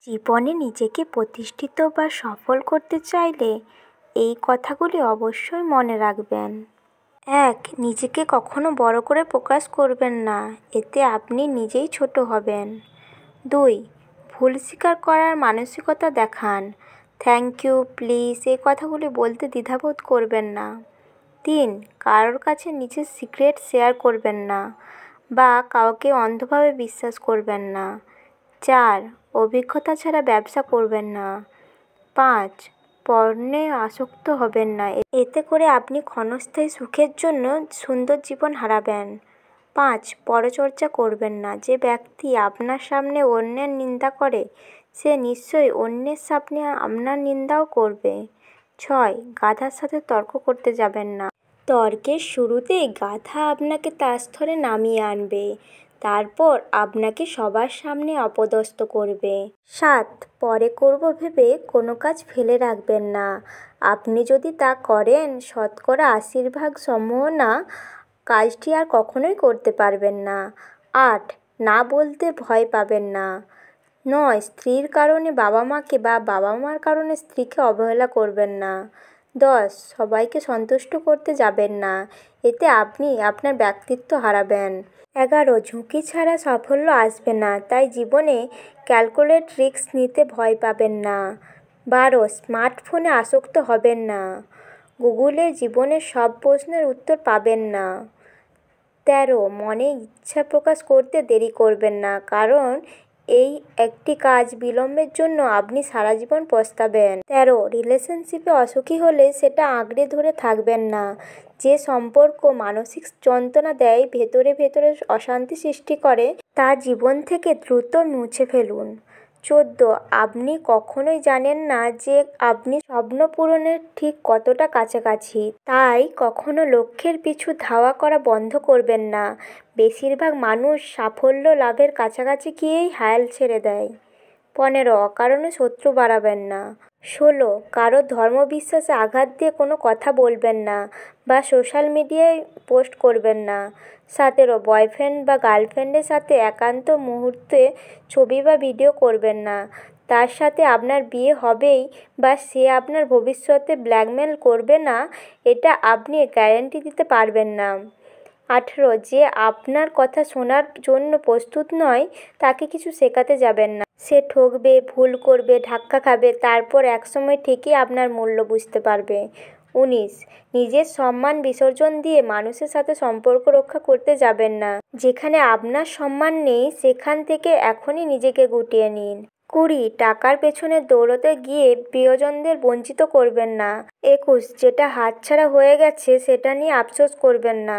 জীবনে নিজেকে প্রতিষ্ঠিত বা সফল করতে চাইলে এই কথাগুলি অবশ্যই মনে রাখবেন। ১. নিজেকে কখনো বড় করে প্রকাশ করবেন না, এতে আপনি নিজেই ছোট হবেন। ২. ভুল স্বীকার করার মানসিকতা দেখান। থ্যাংক ইউ, প্লিজ এই কথাগুলি বলতে দ্বিধাবোধ করবেন না। ৩. কারোর কাছে নিজের সিক্রেট শেয়ার করবেন না বা কাউকে অন্ধভাবে বিশ্বাস করবেন না। ৪. অভিজ্ঞতা ছাড়া ব্যবসা করবেন না। ৫. পণ্যে আসক্ত হবেন না, এতে করে আপনি ক্ষণস্থায়ী সুখের জন্য সুন্দর জীবন হারাবেন। ৫. পরচর্চা করবেন না। যে ব্যক্তি আপনার সামনে অন্যের নিন্দা করে সে নিশ্চয়ই অন্যের সামনে আপনার নিন্দাও করবে। ৬. গাধার সাথে তর্ক করতে যাবেন না। তর্কের শুরুতেই গাধা আপনাকে তার স্তরে নামিয়ে আনবে, তারপর আপনাকে সবার সামনে অপদস্থ করবে। ৭. পরে করব ভেবে কোনো কাজ ফেলে রাখবেন না। আপনি যদি তা করেন, শতকরা ৮০% সম্ভাবনা কাজটি আর কখনোই করতে পারবেন না। ৮. না বলতে ভয় পাবেন না। ৯. স্ত্রীর কারণে বাবা মাকে বা বাবা মার কারণে স্ত্রীকে অবহেলা করবেন না। ১০. সবাইকে সন্তুষ্ট করতে যাবেন না, এতে আপনি আপনার ব্যক্তিত্ব হারাবেন। ১১. ঝুঁকি ছাড়া সাফল্য আসবে না, তাই জীবনে ক্যালকুলেট রিস্ক নিতে ভয় পাবেন না। ১২. স্মার্টফোনে আসক্ত হবেন না। গুগলে জীবনের সব প্রশ্নের উত্তর পাবেন না। ১৩. মনে ইচ্ছা প্রকাশ করতে দেরি করবেন না, কারণ এই একটি কাজ বিলম্বের জন্য আপনি সারা জীবন পস্তাবেন। ১৩. রিলেশনশিপে অসুখী হলে সেটা আঁকড়ে ধরে থাকবেন না। যে সম্পর্ক মানসিক যন্ত্রণা দেয়, ভেতরে ভেতরে অশান্তি সৃষ্টি করে, তা জীবন থেকে দ্রুত মুছে ফেলুন। ১৪. আপনি কখনোই জানেন না যে আপনি স্বপ্ন পূরণের ঠিক কতটা কাছাকাছি, তাই কখনো লক্ষ্যের পিছু ধাওয়া করা বন্ধ করবেন না। বেশিরভাগ মানুষ সাফল্য লাভের কাছাকাছি গিয়েই হাল ছেড়ে দেয়। ১৫. অকারণে শত্রু বাড়াবেন না। ১৬. কারো ধর্মবিশ্বাসে আঘাত দিয়ে কোনো কথা বলবেন না বা সোশ্যাল মিডিয়ায় পোস্ট করবেন না। ১৭. বয়ফ্রেন্ড বা গার্লফ্রেন্ডের সাথে একান্ত মুহূর্তে ছবি বা ভিডিও করবেন না। তার সাথে আপনার বিয়ে হবেই বা সে আপনার ভবিষ্যতে ব্ল্যাকমেল করবে না, এটা আপনি গ্যারান্টি দিতে পারবেন না। ১৮. যে আপনার কথা শোনার জন্য প্রস্তুত নয়, তাকে কিছু শেখাতে যাবেন না। সে ঠকবে, ভুল করবে, ধাক্কা খাবে, তারপর একসময় ঠিকই আপনার মূল্য বুঝতে পারবে। ১৯. নিজের সম্মান বিসর্জন দিয়ে মানুষের সাথে সম্পর্ক রক্ষা করতে যাবেন না। যেখানে আপনার সম্মান নেই, সেখান থেকে এখনই নিজেকে গুটিয়ে নিন। ২০. টাকার পেছনে দৌড়তে গিয়ে প্রিয়জনদের বঞ্চিত করবেন না। ২১. যেটা হাতছাড়া হয়ে গেছে সেটা নিয়ে আফসোস করবেন না।